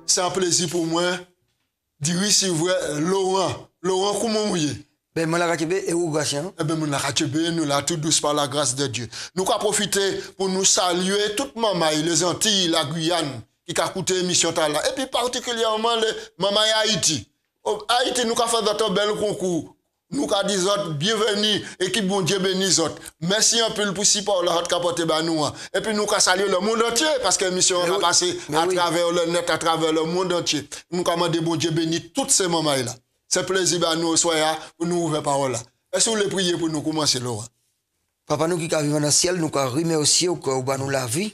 C'est un plaisir pour moi de recevoir Laurent. Laurent, comment vous êtes? Ben, moi, la ratibé et où grâce? Eh ben, nous la ratibé, nous la tout douce par la grâce de Dieu. Nous avons profité pour nous saluer toute maman, les Antilles, la Guyane, qui a écouté l'émission là. Et puis particulièrement les maman Haïti. Haïti, nous avons fait notre bel concours. Nous avons dit bienvenue, équipe bon Dieu bénisse. Merci un peu pour support la capote nous. Et puis nous avons salué le monde entier parce que l'émission a passé à travers le net, à travers le monde entier. Nous avons demandé bon Dieu bénisse toutes ces mamans-là. C'est plaisir à nous soyons pour nous ouvrir parole là. Est-ce que vous voulez prier pour nous commencer, Laurent? Papa, nous qui vivons dans le ciel, nous avons remercié au cœur nous la vie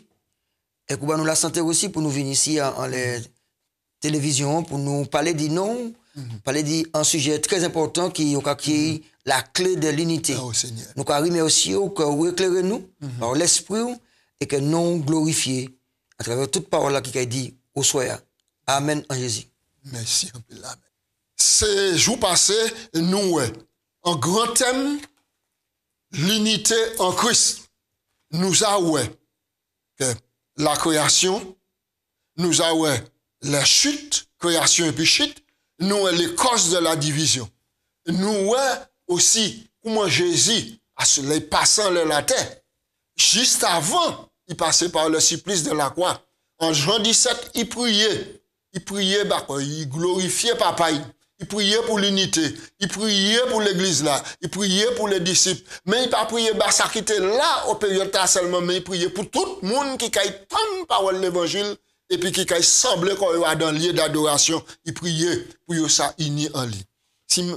et que nous la santé aussi pour nous venir ici en les télévisions pour nous parler du nom. Parler d'un sujet très important qui est la clé de l'unité. Oh, Seigneur. Nous avons remercié que vous éclairez nous par l'esprit et que nous glorifiez à travers toute parole qui a dit au soir. Amen en Jésus. Merci un peu. Amen. Ces jours passés, nous, en grand thème, l'unité en Christ. Nous avons que la création, nous avons la chute, création et puis chute. Nous, les causes de la division. Nous, aussi, comment Jésus, les passant de la terre, juste avant, il passait par le supplice de la croix. En Jean 17, il priait. Il priait, il glorifiait Papa. Il priait pour l'unité. Il priait pour l'église là. Il priait pour les disciples. Mais il pas prié, ça qui était là, au période seulement, mais il priait pour tout le monde qui a entendu parole de l'évangile. Et puis qui semblait qu'on est dans le lieu d'adoration, il priait pour ça uni en lui. Si,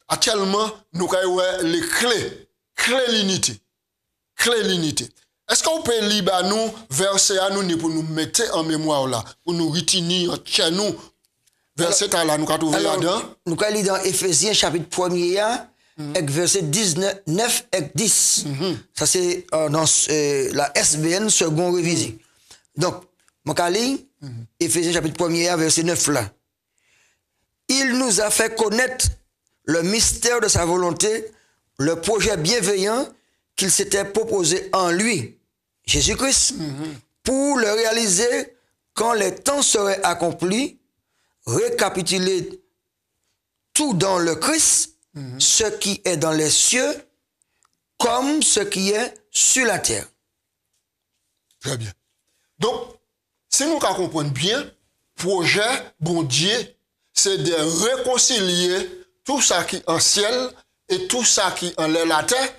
actuellement, nous avons les clés l'unité. Clé l'unité. Est-ce qu'on peut lire nous verset à nous pour nous mettre en mémoire là, pour nous retenir chez nous verset là nous avons trouvé là-dedans. Nous avons lu dans Éphésiens chapitre 1er avec verset 19 et 10. Ça c'est dans la SBN second révisé. Donc Mokali, Éphésiens chapitre 1er, verset 9 là. Il nous a fait connaître le mystère de sa volonté, le projet bienveillant qu'il s'était proposé en lui, Jésus-Christ, pour le réaliser quand les temps seraient accomplis, récapituler tout dans le Christ, ce qui est dans les cieux, comme ce qui est sur la terre. Très bien. Donc, si nous comprenons bien, projet, bon Dieu, c'est de réconcilier tout ça qui est en ciel et tout ça qui est en la terre,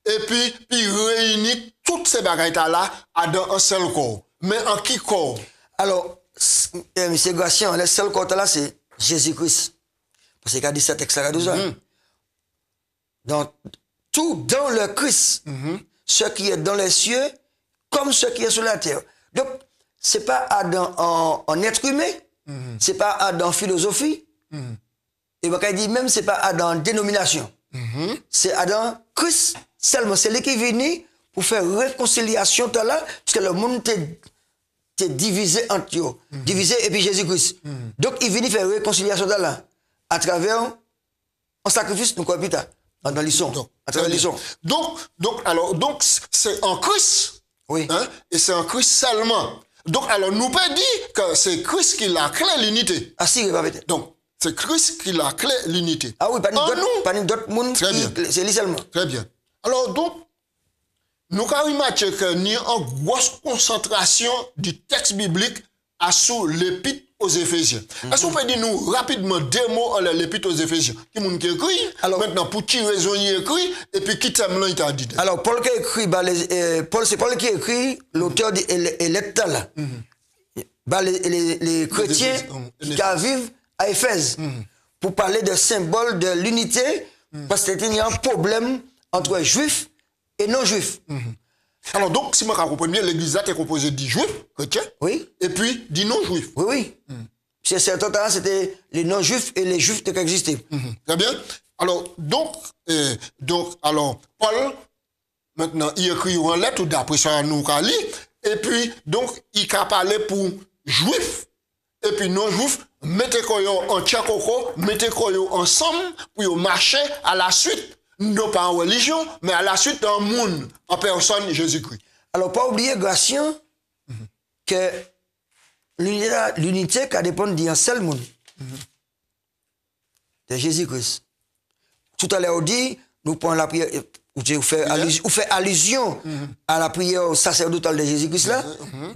et puis réunir toutes ces bagailles-là dans un seul corps. Mais en qui corps? Alors, M. Gratien, le seul corps là, c'est Jésus-Christ. Parce qu'il a dit cet texte-là, Donc, tout dans le Christ, ce qui est dans les cieux, comme ce qui est sur la terre. Donc, c'est pas Adam en être humain, c'est pas Adam en philosophie, et on dit même c'est pas Adam en dénomination, c'est Adam Christ seulement, c'est lui qui est venu pour faire réconciliation là, parce que le monde était divisé entre eux, divisé et puis Jésus-Christ. Donc il vient faire réconciliation là, à travers un sacrifice, nous quoi dans l'isson, à travers l'isson. Donc c'est en Christ, oui, et c'est en Christ seulement. Donc, alors, nous peut dire que c'est Christ qui la clé l'unité. Ah si, peut-être. Donc, c'est Christ qui la clé l'unité. Ah oui, pas d'autres monde qui, c'est lui seulement. Très bien. Alors, donc, nous avons remarqué que nous avons une grosse concentration du texte biblique à sous l'épître aux Éphésiens. Est-ce qu'on peut dire nous rapidement deux mots à l'épître aux Éphésiens? Qui moun qui écrit? Alors, maintenant, pour qui raison il écrit? Et puis, qui t'aime là, il t'a dit? Alors, Paul qui écrit, c'est Paul qui écrit, l'auteur des lettres là. Les chrétiens qui vivent à Éphèse. Pour parler de symbole de l'unité, parce qu'il y a un problème entre juifs et non-juifs. Alors donc, si je comprends bien, l'église est composée de juifs, chrétiens, oui, et puis de non-juifs. Oui, oui. C'est certain temps, c'était les non-juifs et les juifs qui existaient. Très bien. Alors, alors, Paul, maintenant, il écrit une lettre d'après ça, nous, et puis, donc, il a parlé pour juifs et puis non-juifs, mettez en tchakoko, mettez ensemble pour marcher à la suite, non pas en religion, mais à la suite d'un monde, en personne Jésus-Christ. Alors, pas oublier, Gratien, que l'unité qui dépend d'un seul monde, de Jésus-Christ. Tout à l'heure, on dit, nous prenons la prière, ou fait allusion à la prière sacerdotale de Jésus-Christ là,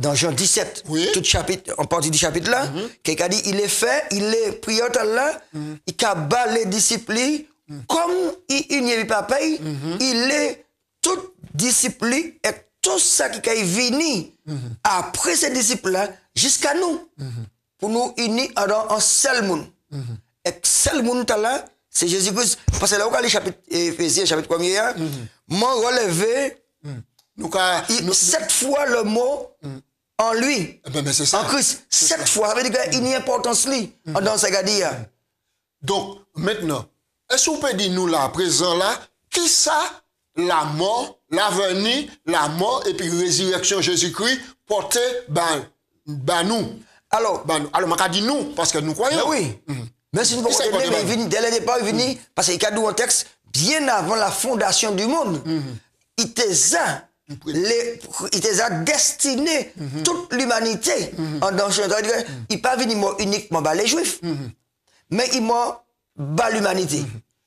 dans Jean 17, tout chapitre, en partie du chapitre là, qui a dit, il est prière là, il a bat les disciples, comme il n'y avait pas payé, il est tout disciple et tout ça qui est venu après ces disciples là, jusqu'à nous, pour nous unir dans un seul monde. Et seul monde là, c'est Jésus-Christ. Parce que là, on a le chapitre Éphésiens, chapitre 1er, m'ont relevé 7 fois le mot en lui, en Christ. 7 fois. Ça veut dire qu'il y a une importance dans ce qu'il dit. Donc, maintenant, est-ce que vous pouvez dire nous là, présent là, qui ça, la mort, l'avenir, la mort et puis résurrection Jésus-Christ porté ben nous? Alors, on a dit nous, parce que nous croyons. Oui. Mais si nous pouvons mais dès le départ, il vient, parce qu'il y a un texte, bien avant la fondation du monde, il était destiné toute l'humanité en danger. Il n'est pas venu uniquement les Juifs, mais il m'a bas l'humanité,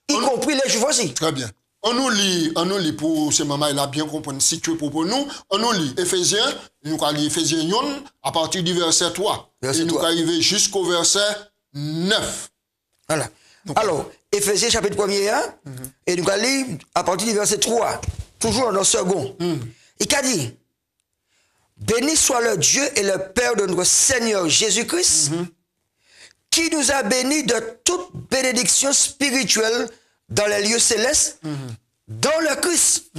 y compris les Juifs aussi. Très bien. On nous lit pour ce moment, il a bien compris, situé pour nous. On nous lit Éphésiens, nous allons lire Éphésiens 1 à partir du verset 3. Et nous allons arriver jusqu'au verset 9. Voilà. Donc, alors, Éphésiens chapitre 1er, et nous allons lire à partir du verset 3, toujours dans le second. Il a dit, béni soit le Dieu et le Père de notre Seigneur Jésus-Christ, qui nous a bénis de toute bénédiction spirituelle dans les lieux célestes, dans le Christ.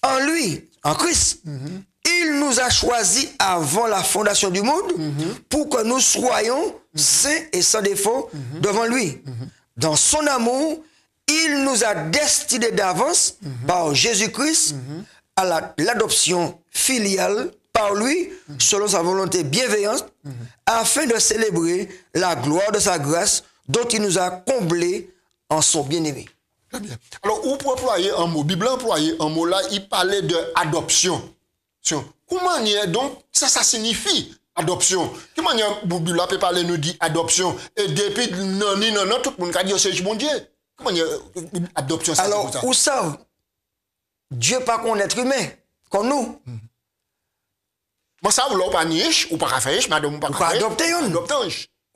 En lui, en Christ, il nous a choisis avant la fondation du monde pour que nous soyons saints et sans défaut devant lui. Dans son amour, il nous a destinés d'avance par Jésus-Christ à l'adoption filiale par lui, selon sa volonté bienveillante, afin de célébrer la gloire de sa grâce dont il nous a comblés en son bien-aimé. Très bien. Alors, où pour employer un mot? Bible employer un mot là, il parlait de adoption. Comment donc ça signifie adoption? Comment Bible peut parler nous dit adoption et depuis non tout le monde a dit c'est mon Dieu. Comment adoption ça? Alors, où ça Dieu pas qu'on être humain comme nous. Moi ça vous pas niche ou pas faire madame pas adopter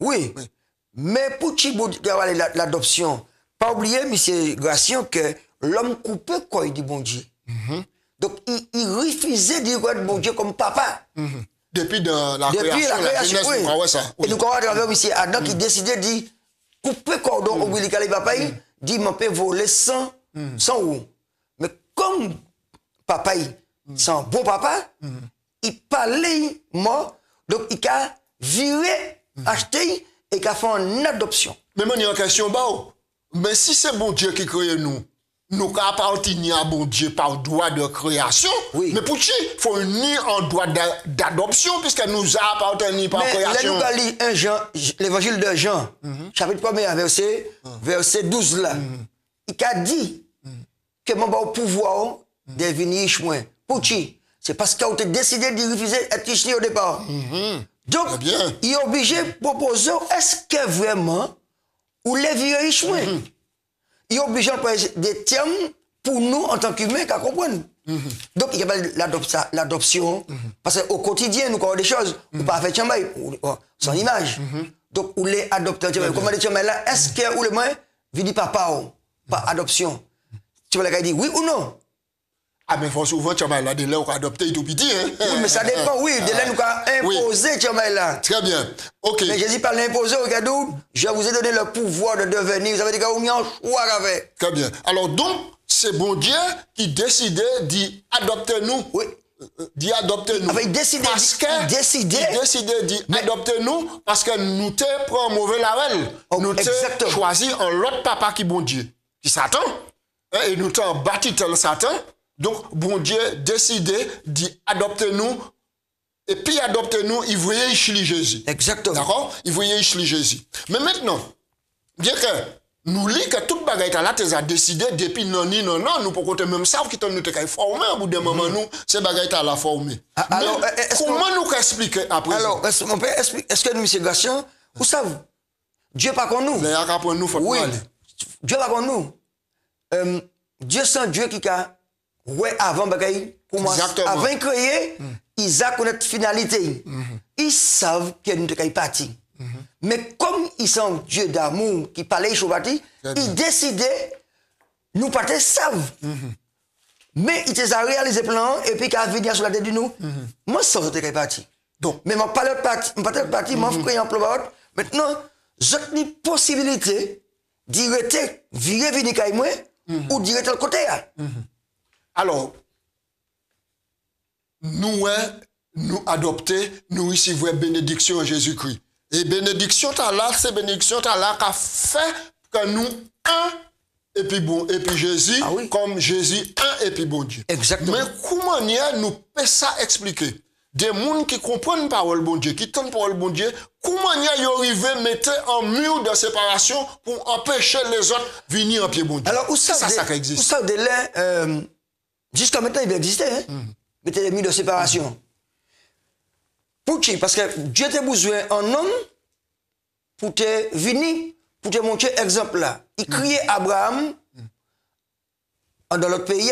oui. Mais pour qui l'adoption, pas oublier, monsieur Gratien, que l'homme coupé quoi il dit bon Dieu. Donc il refusait de dire bon Dieu comme papa. Depuis la création, oui. Et nous avons à travers monsieur Adam qui décidait de dire couper cordon ombilical papa, dit mon peut voler sans ou. Mais comme papa, c'est un bon papa, il parlait mort, donc il a viré, acheté et il a fait une adoption. Mais il y a une question, mais si c'est bon Dieu qui crée nous appartenons à bon Dieu par droit de création, mais pour qui il faut unir en droit d'adoption puisque nous appartenons par création. Mais là, nous allons lire l'évangile de Jean, chapitre 1er, verset 12 là. Il a dit que mon pouvoir de venir chouin. Pour qui? C'est parce qu'il a décidé de refuser d'être ici au départ. Donc, il est obligé de proposer, est-ce que vraiment, ou les vieux chouin? Il est obligé de prendre des termes pour nous en tant qu'humains qu'à comprendre. Donc, il y a l'adoption, parce qu'au quotidien, nous avons des choses, on ne peut pas faire chambaï, son image. Donc, on les adopte. Comment les chambaï là, est-ce que ou le moins, vit papa ou pas adoption? Tu vas dire oui ou non? Ah, mais faut souvent, chambaï là, de là, on a adopté tout petit. Oui, mais ça dépend, oui, de là, nous avons imposé chambaï là. Très bien. Ok. Mais Jésus parle d'imposer, regardez, je vous ai donné le pouvoir de devenir. Ça veut dire que vous avez un choix avec. Très bien. Alors, donc, c'est bon Dieu qui décidait d'adopter nous. Oui. D'adopter nous. Avec décider. Il décidait d'adopter nous parce que nous te prenons mauvais lavel. Nous te choisi un autre papa qui bon Dieu. Qui Satan. Et nous t'en bâti tel Satan. Donc, bon Dieu décidé d'adopter nous et puis adopter nous, il voyait Jésus. Exactement. D'accord? Il voyait Jésus. Mais maintenant, bien que nous lisons que toute bagaille là, tu as décidé depuis non, nous pour côté même savent que nous te formé au bout d'un moment, nous, ces bagailles là formé. Alors, comment nous expliquer après? Alors, mon père, est-ce que nous, M. Gratien, vous savez, Dieu pas contre nous. Oui, Dieu pas contre nous. Dieu c'est Dieu qui a, ouais, avant bagaille, avant de créer, ils ont connaître finalité. Ils savent que nous sommes partis. Mais comme ils sont Dieu d'amour qui parlait Choubati, ils décidaient, nous pas savent. Mais ils ont réalisé le plan et puis qu'ils ont venu sur la tête de nous. Moi, ça, je suis parti. Mais je ne pas parti, je suis créé un plan. Maintenant, j'ai une possibilité d'arrêter, virer, venir avec moi, ou d'arrêter le côté. Alors, nous adopter, nous recevons la bénédiction en Jésus-Christ. Et bénédiction là, c'est bénédiction là qui a fait que nous un et puis bon, et puis Jésus, comme Jésus un et puis bon Dieu. Exactement. Mais comment nous peut ça expliquer? Des gens qui comprennent la parole bon Dieu, qui entendent la parole bon Dieu, comment ils arrivent à mettre un mur de séparation pour empêcher les autres de venir en pied bon Dieu? Alors, où ça existe? Où ça de là, jusqu'à maintenant, il existait, hein? Mettez les murs de séparation. Pour qui? Parce que Dieu t'a besoin en homme pour te venir, pour te montrer exemple là. Il criait Abraham dans l'autre pays,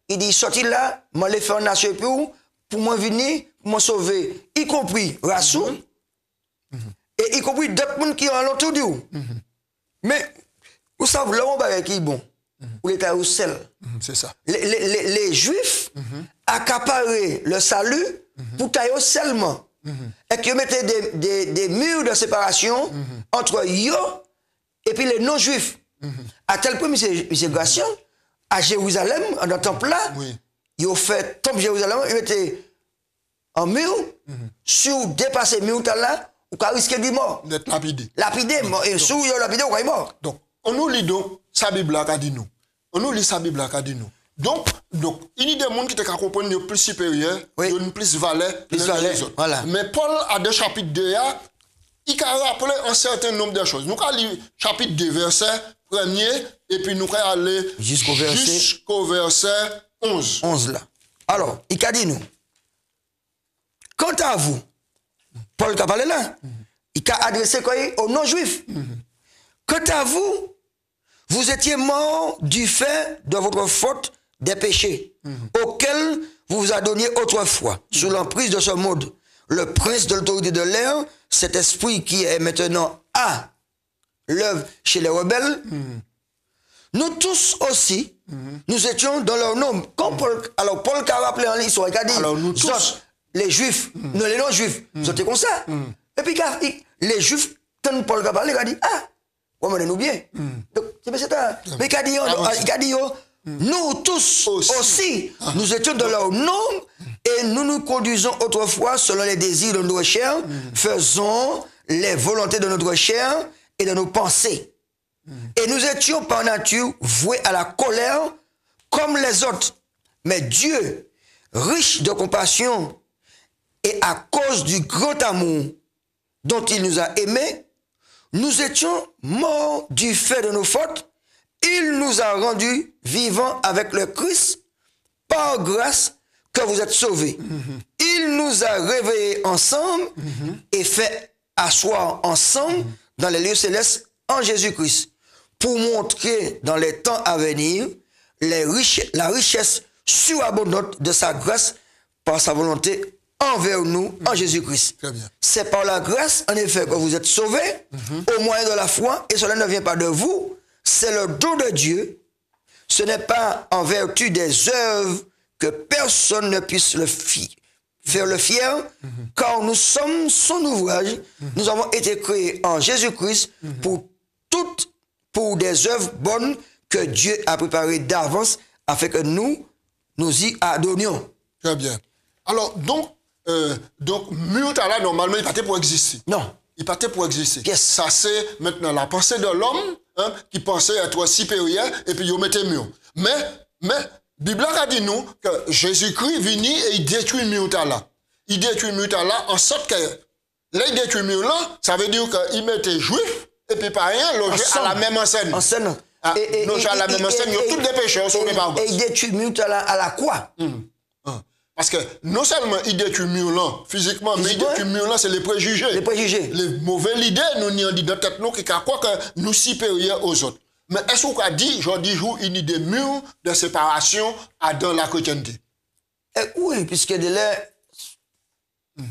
il dit sorti là, moi les faire nation pour moi venir, pour me sauver, y compris Rasoul, et y compris d'autres personnes qui ont l'autour de vous. Mais vous savez, là, on va qui est bon, ou l'état au sel. C'est ça. Les Juifs accaparaient le salut pour tailler seulement. Et qu'ils mettaient des murs de séparation entre eux et puis les non-juifs. À tel point, M. Gratien, à Jérusalem, dans le temple là, ils ont fait tomber Jérusalem, ils mettaient un mur, sur dépasser le mur là, ou qu'on risque de mort. D'être lapidé. Lapidé, et sous ils ont lapidé, ou est mort. Donc, on nous lit donc sa Bible qui dit nous. On nous lit sa Bible qui dit nous. Donc, il y a des gens qui te comprennent le plus supérieur, une plus valeur que les autres. Voilà. Mais Paul, à deux chapitres 2, il a rappelé un certain nombre de choses. Nous allons lire chapitre 2, verset 1er, et puis nous allons aller jusqu'au verset 11. 11 là. Alors, il a dit nous, quant à vous, Paul a parlé là, il a adressé quoi aux non-juifs. Quant à vous, vous étiez morts du fait de votre faute des péchés, auxquels vous vous adonniez autrefois, sous l'emprise de ce monde. Le prince de l'autorité de l'air, cet esprit qui est maintenant à l'œuvre chez les rebelles, nous tous aussi, nous étions dans leur nombre. Alors Paul a rappelé en l'histoire, il a dit, alors, nous tous, les juifs, non les non-juifs, c'était comme ça. Et puis les juifs, quand Paul a parlé, il a dit, nous bien. Donc, mais il a dit, nous tous aussi, nous étions dans leur nombre et nous nous conduisons autrefois selon les désirs de notre chair, faisons les volontés de notre chair et de nos pensées. Et nous étions par nature voués à la colère comme les autres. Mais Dieu, riche de compassion et à cause du grand amour dont il nous a aimés, nous étions morts du fait de nos fautes. Il nous a rendus vivants avec le Christ, par grâce que vous êtes sauvés. Il nous a réveillés ensemble et fait asseoir ensemble dans les lieux célestes en Jésus-Christ, pour montrer dans les temps à venir la richesse surabondante de sa grâce par sa volonté envers nous en Jésus-Christ. C'est par la grâce, en effet, que vous êtes sauvés, au moyen de la foi, et cela ne vient pas de vous, c'est le don de Dieu. Ce n'est pas en vertu des œuvres que personne ne puisse faire le fier, car nous sommes son ouvrage. Nous avons été créés en Jésus-Christ pour des œuvres bonnes que Dieu a préparées d'avance afin que nous y adonnions. Très bien. Alors, donc Mutala, normalement, il n'est pas pour exister. Non. Il n'est pas pour exister. Yes. Ça, c'est maintenant la pensée de l'homme qui pensait être supérieur et puis il mettait mieux. Mais, la Bible a dit nous que Jésus-Christ vient et il détruit Mutala. il détruit le mur là, en sorte que, là, il détruit le mur là, ça veut dire qu'il mettait juif, et puis pas rien, logé à la même enseigne. Enseigne. Logé à la même enseigne, ils ont tous des pécheurs sur les barbares. Et il détruit le mur à la croix. Parce que non seulement il détruit le mur là, physiquement, mais il détruit le mur là, c'est les préjugés. Les préjugés. Les mauvais idées, nous n'y dit dans tête nous qui croient que nous supérieurs aux autres. Mais est-ce qu'on a dit, j'en dis, une idée mur de séparation dans la chrétienté? Oui, puisque de là,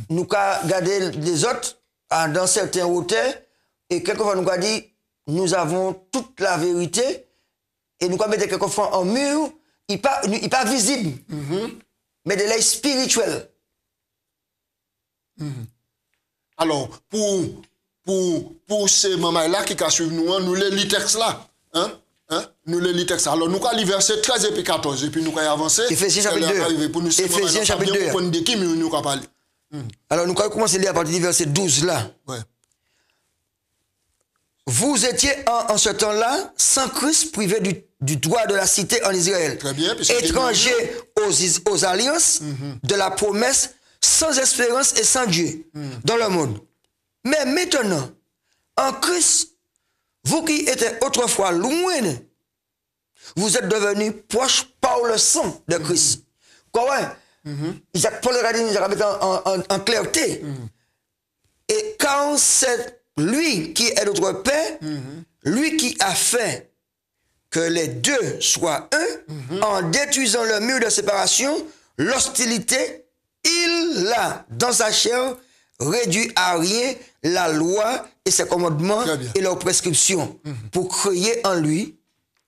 nous avons gardé les autres dans certains hôtels, et quelquefois nous avons dit, nous avons toute la vérité, et nous avons mis quelquefois en mur, il n'est pas visible, mais de là spirituel. Alors, pour ces mamans-là qui suivent nous les lit texte là. Nous les lit texte. Alors, nous allons lire verset 13 et puis 14, et puis nous allons avancer. Éphésiens chapitre 2. Éphésiens chapitre 2. Alors, nous allons commencer à lire à partir du verset 12 là. Ouais. Vous étiez en ce temps-là sans Christ, privé du droit de la cité en Israël. Très bien. Étrangers aux alliances de la promesse, sans espérance et sans Dieu dans le monde. Mais maintenant, en Christ, vous qui étiez autrefois loin, vous êtes devenus proches par le sang de Christ. Quoi, Paul a dit, nous en clarté. Et quand c'est lui qui est notre Père, lui qui a fait que les deux soient un, en détruisant le mur de séparation, l'hostilité, il a, dans sa chair, réduit à rien la loi et ses commandements et leurs prescriptions, pour créer en lui,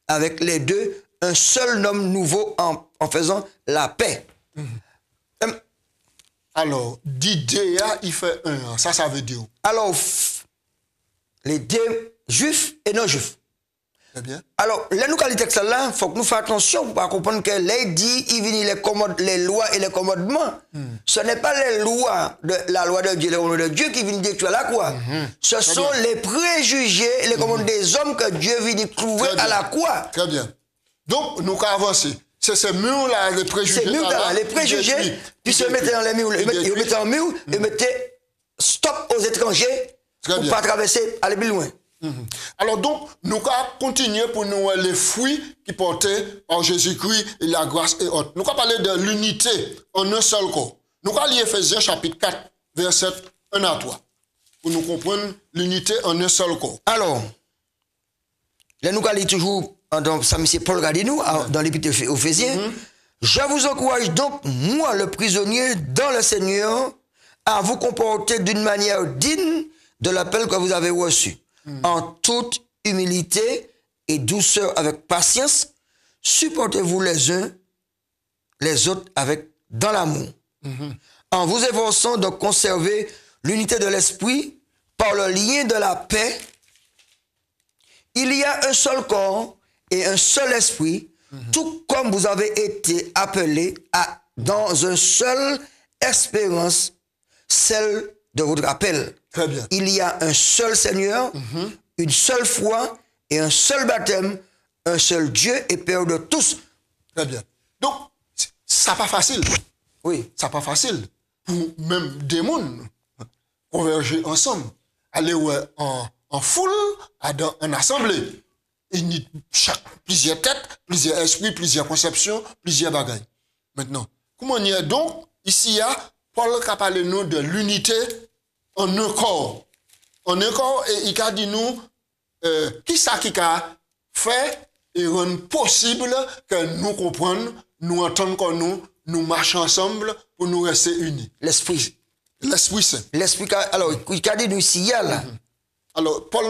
avec les deux, un seul homme nouveau en faisant la paix. Alors, d'idée, il fait un. Ça veut dire. Alors, les deux juifs et non-juifs. Très bien. Alors, là, nous, quand les textes là, il faut que nous fassions attention pour comprendre que les dit, il vient les lois et les commandements. Ce n'est pas les lois, la loi de Dieu, les commandements de Dieu qui viennent détruire la croix. Ce sont les préjugés, les commandements des hommes que Dieu vient trouver à la croix. Très bien. Donc, nous allons avancer. C'est ces murs-là, les préjugés. Ces murs-là, les préjugés, puis se mettaient dans les murs, ils mettaient en mur, ils mettaient stop aux étrangers pour ne pas traverser, aller plus loin. Alors donc, nous allons continuer pour nous les fruits qui portaient par Jésus-Christ et la grâce et autres. Nous allons parler de l'unité en un seul corps. Nous allons lire Éphésiens chapitre 4, verset 1 à 3, pour nous comprendre l'unité en un seul corps. Alors, là nous allons lire toujours, dans ça, M. Paul Gadinou, dans l'Épître aux Éphésiens. Je vous encourage donc, moi le prisonnier dans le Seigneur, à vous comporter d'une manière digne de l'appel que vous avez reçu. En toute humilité et douceur avec patience, supportez-vous les uns les autres dans l'amour. En vous efforçant de conserver l'unité de l'esprit par le lien de la paix. Il y a un seul corps et un seul esprit, tout comme vous avez été appelés dans une seule espérance, celle de votre appel. Très bien. Il y a un seul Seigneur, une seule foi et un seul baptême, un seul Dieu et Père de tous. Très bien. Donc, ça n'est pas facile. Oui. Ça n'est pas facile pour même des mondes converger ensemble, aller en foule, en assemblée. Il y a plusieurs têtes, plusieurs esprits, plusieurs conceptions, plusieurs bagailles. Maintenant, comment on y est donc? Ici, il y a Paul qui a parlé nous de l'unité en un corps. En un corps, et il a dit nous, qui ça qui a fait et rend possible que nous comprenions, nous entendons que nous marchons ensemble pour nous rester unis. L'Esprit. L'Esprit Saint. L'Esprit, alors, il a dit nous ici, là. Alors, Paul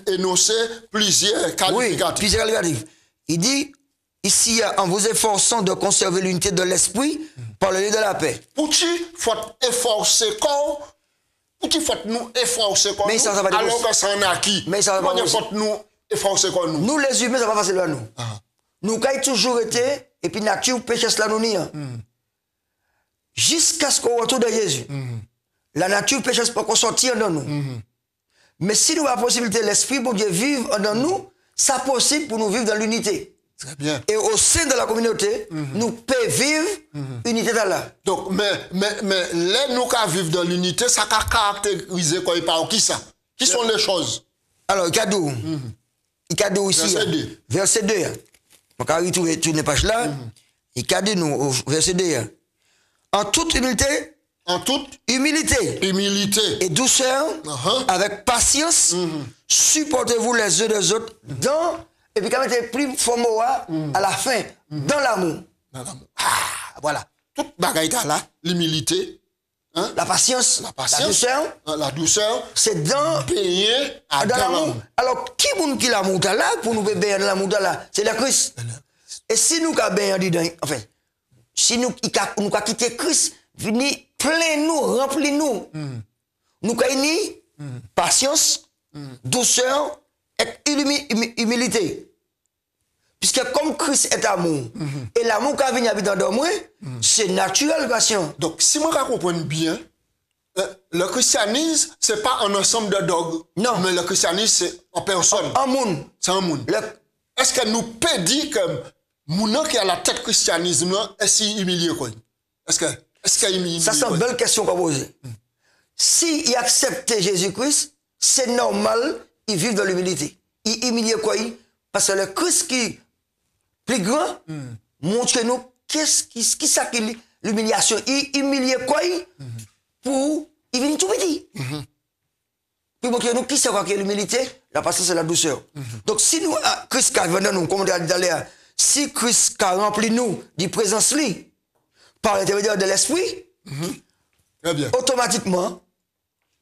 énonçait plusieurs qualificatifs. Oui, plusieurs qualificatifs. Il dit, ici, en vous efforçant de conserver l'unité de l'esprit par le lien de la paix. Pour qui faut efforcer corps, pour qui faut nous efforcer corps, alors que c'est un acquis. Mais ça va pas faut nous efforcer corps nous. Nous, les humains, ça va facile à nous. Nous, qui avons toujours été, et puis nature, péché, cela nous nie. Jusqu'à ce qu'on retourne de Jésus. La nature, péché, c'est pas qu'on sortir dans nous. Mais si nous avons la possibilité, l'Esprit, bon Dieu, vivre dans nous, c'est possible pour nous vivre dans l'unité. Très bien. Et au sein de la communauté, nous pouvons vivre unité d'Allah. Donc, mais là, nous qui vivons dans l'unité, ça a caractérisé quoi il parle qui ça? Qui sont les choses? Alors, il y a deux. Il y a deux ici. Verset 2. Donc, on va retrouver toutes les pages là. Il y a deux, nous, au verset 2. En toute humilité. En toute humilité. Humilité. Et douceur. Avec patience. Supportez-vous les uns des autres dans. Et puis, quand même, plus formaux à la fin, dans l'amour. Dans l'amour. Ah, voilà. Toute bagaille là, l'humilité. Hein? La patience. La douceur. C'est dans. Payer à dans l'amour. Alors, qui est qui l'amour là pour nous payer dans l'amour là? C'est le Christ. Et si nous avons bien dedans, enfin, si nous avons quitté Christ, venez plein nous, remplis nous. Nous avons patience, douceur et humilité. Puisque comme Christ est amour, et l'amour qui vient habiter dans moi, c'est naturel, passion. Donc, si moi je comprends bien, le christianisme, ce n'est pas un ensemble de dogmes. Non. Mais le christianisme, c'est en personne. En monde. C'est un monde. Est-ce que nous pouvons dire que mon qui a la tête christianisme est si humilié quoi? Est-ce qu'il humilié? Ça, c'est une belle question qu'on pose. S'il accepte Jésus-Christ, c'est normal, il vit dans l'humilité. Il humilie quoi? Parce que le Christ qui plus grand montre-nous qu'est-ce qui ça qui l'humiliation. Il humilie quoi? Pour il vient tout petit. Puis montre-nous qui c'est quoi qui est l'humilité, la patience et la douceur. Donc si nous Christ qui vient nous, comme on a dit d'ailleurs, si Christ a rempli nous de présence lui par l'intermédiaire de l'esprit, automatiquement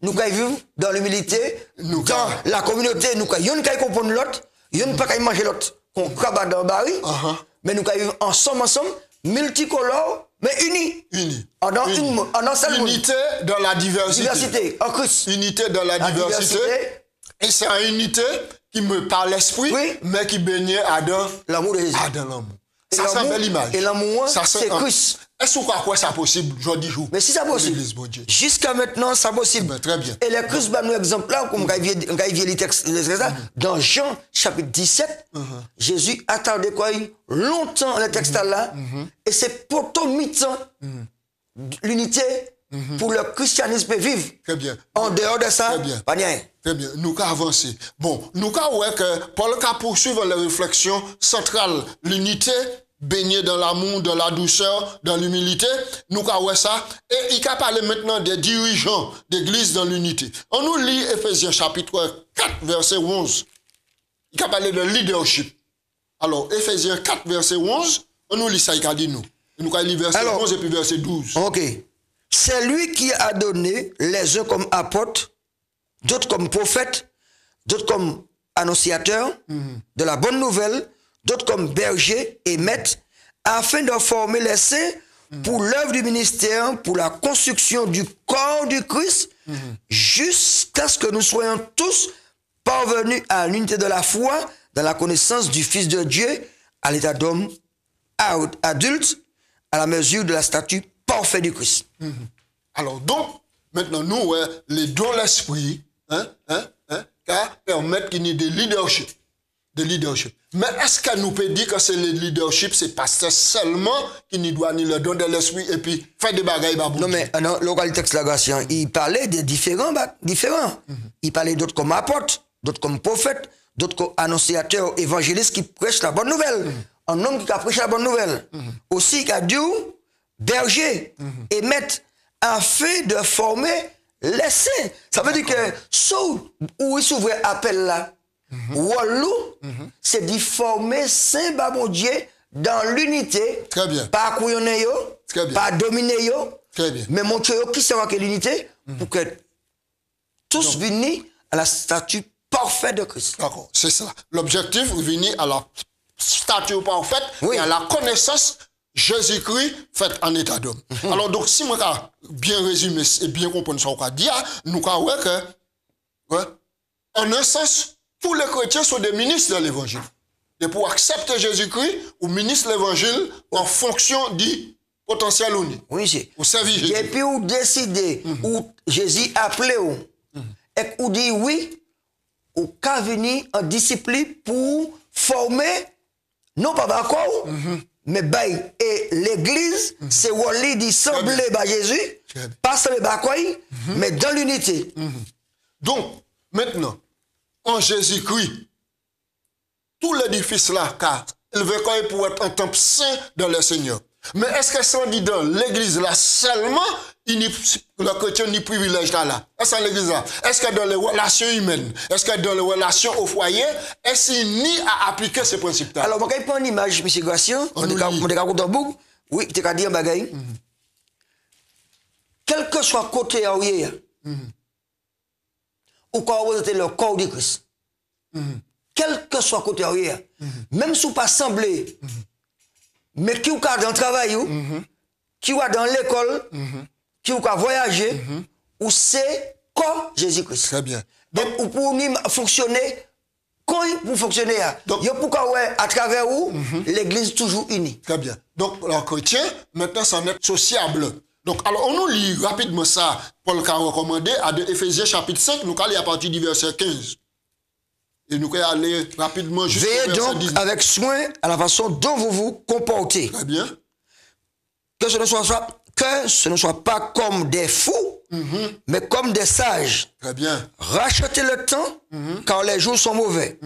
nous pouvons vivre dans l'humilité, dans la communauté, nous pouvons comprendre l'autre, nous ne pouvons pas manger l'autre, qu'on crabe dans le baril, mais nous pouvons vivre ensemble, multicolores, mais unis. En un seul monde. Unité dans la diversité. Diversité, en Christ. Unité dans la diversité. Et c'est une unité qui me parle l'esprit, mais qui baigne à dans l'amour de Jésus. Dans l'amour. Ça, c'est une belle image. Et l'amour, c'est Christ. Est-ce que quoi c'est possible aujourd'hui jour? Mais si c'est possible. Jusqu'à maintenant, c'est possible. Très bien. Et le Christ va nous exemple là, comme on a vu les textes, dans Jean chapitre 17, Jésus attendait quoi longtemps le texte là, et c'est pour tout mi-temps l'unité pour le christianisme vivre. Très bien. En dehors de ça, pas rien. Très bien. Nous avons avancé. Bon, nous avons que Paul a poursuivre les réflexions centrales, l'unité baigné dans l'amour, dans la douceur, dans l'humilité, nous avons ça. Et il a parlé maintenant des dirigeants d'église dans l'unité. On nous lit Ephésiens chapitre 4, verset 11. Il a parlé de leadership. Alors, Ephésiens 4, verset 11, on nous lit ça, il a dit nous. Nous avons lu verset 11 et puis verset 12. Ok. C'est lui qui a donné les uns comme apôtres, d'autres comme prophètes, d'autres comme annonciateurs de la bonne nouvelle, d'autres comme bergers et maîtres, afin de former les saints pour l'œuvre du ministère, pour la construction du corps du Christ, jusqu'à ce que nous soyons tous parvenus à l'unité de la foi, dans la connaissance du Fils de Dieu, à l'état d'homme adulte, à la mesure de la stature parfaite du Christ. Alors donc, maintenant, nous, les dons de l'esprit, permettent qu'il y ait des leadership. Mais est-ce que nous peut dire que c'est le leadership, c'est pas seulement qu'il doit ni le don de l'esprit et puis faire des bagailles babou? Non, mais le texte la grâce, il parlait de différents. Il parlait d'autres comme apôtres, d'autres comme prophètes, d'autres comme annonciateurs, évangélistes qui prêchent la bonne nouvelle. Un homme qui a prêché la bonne nouvelle. Aussi, qui a dit berger et maître, afin de former les saints. Ça veut dire que, où il s'ouvre appel là, Wallou, c'est d'y former Saint Babon Dieu dans l'unité. Très bien. Pas couillonner yo, pas dominer yo. Très bien. Mais montrer yo qui sera que l'unité pour que tous viennent à la statue parfaite de Christ. D'accord, c'est ça. L'objectif, venir à la statue parfaite et à la connaissance Jésus-Christ fait en état d'homme. Alors donc, si moi bien résumé et bien comprendre ce qu'on dit, nous avons que, en un sens, tous les chrétiens sont des ministres de l'évangile. Et pour accepter Jésus-Christ, ou ministre de l'évangile en fonction du potentiel unique. Oui, c'est. Ou servir Jésus. Et puis, ou décider, ou Jésus appelé, et ou dit oui, ou qu'à venir en discipline pour former non pas d'accord, mais bail. Et l'église, c'est Wally dit sembler à Jésus, pas sembler à quoi, mais dans l'unité. Donc, maintenant, en Jésus-Christ, tout l'édifice là, car il veut quand même pour être un temple saint dans le Seigneur. Mais est-ce que ça dit dans l'église là seulement, le chrétien ni privilège là? Est-ce que l'église là? Est-ce que dans les relations humaines? Est-ce que dans les relations au foyer? Est-ce qu'il ni à appliquer ces principes là? Alors, je vais prendre une image, M. Gratien, on est oui, tu as dit un bagage. Quel que soit côté où il y a, ou quand vous êtes le corps de Christ, quel que soit côté où il y a, même si vous pas semblé, mais qui ou dans le travail, qui ou dans l'école, qui ou voyager, ou c'est corps Jésus-Christ. Très bien. Donc, ou pour fonctionner, quand vous fonctionnez, donc, pourquoi à travers où l'église toujours unie. Très bien. Donc, le chrétien, maintenant, c'en est sociable. Donc, alors, on nous lit rapidement ça, Paul a recommandé à Éphésiens chapitre 5, nous allons aller à partir du verset 15. Et nous allons aller rapidement jusqu'au verset 10. Veillez donc avec soin à la façon dont vous vous comportez. Très bien. Que ce ne soit pas comme des fous, mais comme des sages. Très bien. Rachetez le temps, car les jours sont mauvais.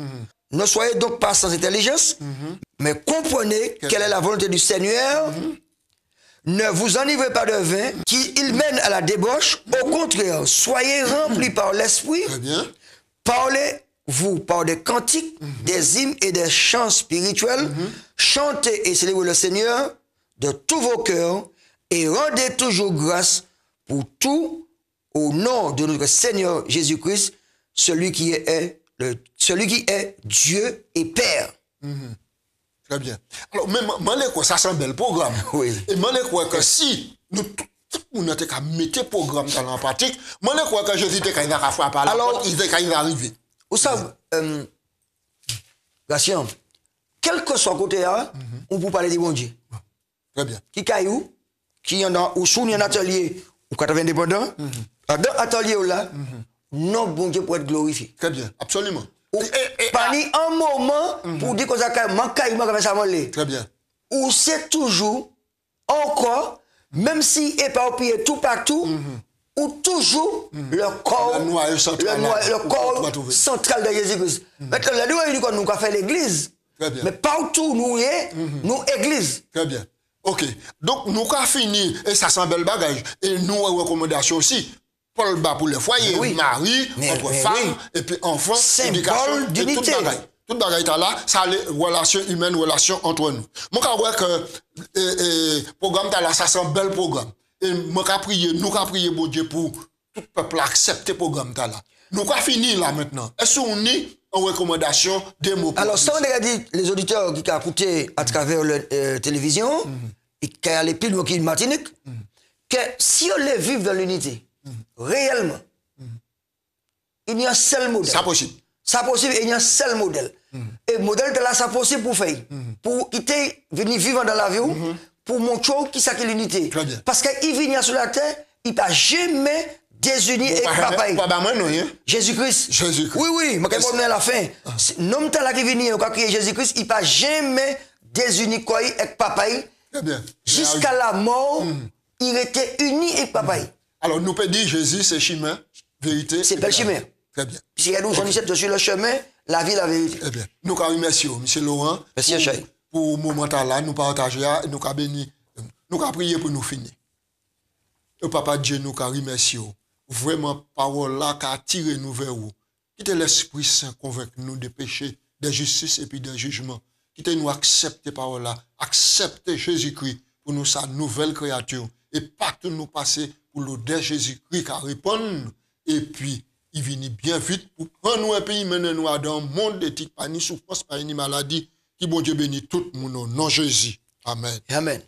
Ne soyez donc pas sans intelligence, mais comprenez quelle est la volonté du Seigneur. Ne vous enivrez pas de vin qui il mène à la débauche. Au contraire, soyez remplis par l'esprit. Très bien. Parlez-vous par des cantiques, des hymnes et des chants spirituels. Chantez et célébrez le Seigneur de tous vos cœurs et rendez toujours grâce pour tout au nom de notre Seigneur Jésus-Christ, celui qui est Dieu et Père. Très bien. Alors, même, ça c'est un bel programme. Oui. Et moi, je crois que si nous, on n'était qu'à mettre le programme dans la pratique, moi, je crois que Jésus était quand il va frapper à la porte, il était quand il va arriver. Vous savez, Gratien, quel que soit côté, on peut parler du bon Dieu. Très bien. Qui caillou, qui en a, ou sous un atelier, ou quand on est indépendant, dans l'atelier là, non, bon Dieu pour être glorifié. Très bien, absolument. Pas ni un moment pour dire que ça manque ça. Très bien. Ou c'est toujours, encore, même si est pas éparpillé tout partout, ou toujours le corps, le corps central de Jésus-Christ. Maintenant, la nous qu'on nous a fait l'église, mais partout nous est, nous église. Très bien. Ok. Donc, nous avons fini, et ça sent un bel bagage. Et nous avons recommandation aussi. Paul bat pour le foyer, mari, entre femmes, et puis enfants, symbole d'unité. Tout bagage est là, ça les relations humaines, relations entre nous. Moi, je vois que le programme là, ça c'est un bel programme. Et moi, nous avons prié pour Dieu pour tout le peuple accepter le programme là. Nous avons fini là maintenant. Est-ce qu'on est en recommandation des mots? Alors, ça, on a dit, les auditeurs qui ont écouté à travers la télévision, et qui ont les piles qui Martinique, que si on les vit dans l'unité, réellement, il y a un seul modèle. C'est possible. C'est possible, il y a un seul modèle. Et le modèle de là, c'est possible pour faire. Pour quitter, venir vivre dans la vie, pour montrer qui c'est l'unité. Parce qu'il vient sur la terre, il n'a jamais désuni avec papa. Jésus-Christ. Oui, oui, mais quand on est à la fin, l'homme qui vient, quand il est Jésus-Christ, il n'a jamais désuni avec papa. Jusqu'à la mort, il était uni avec papa. Alors, nous pouvons dire Jésus, c'est chemin, vérité. C'est pas le chemin. Très bien. Si nous sommes sur le chemin, la vie, la vérité. Très bien. Nous remercions M. Laurent. Merci, Chay. Pour le moment là, nous partager, nous avons béni, nous avons prié pour nous finir. Le Papa Dieu, nous remercions. Vraiment, parole là qui a attiré nous vers vous. Quittez l'Esprit Saint convaincre nous des péchés, des justices et puis des jugements. Quittez nous accepter parole là, accepter Jésus-Christ pour nous sa nouvelle créature et pas tout nous passer pour l'odeur Jésus-Christ qui répond et puis il vient bien vite pour prendre nous un pays mener nous dans un monde de titres, pas ni souffrance, pas ni maladie, qui bon Dieu bénit tout le monde au nom de Jésus. Amen. Amen.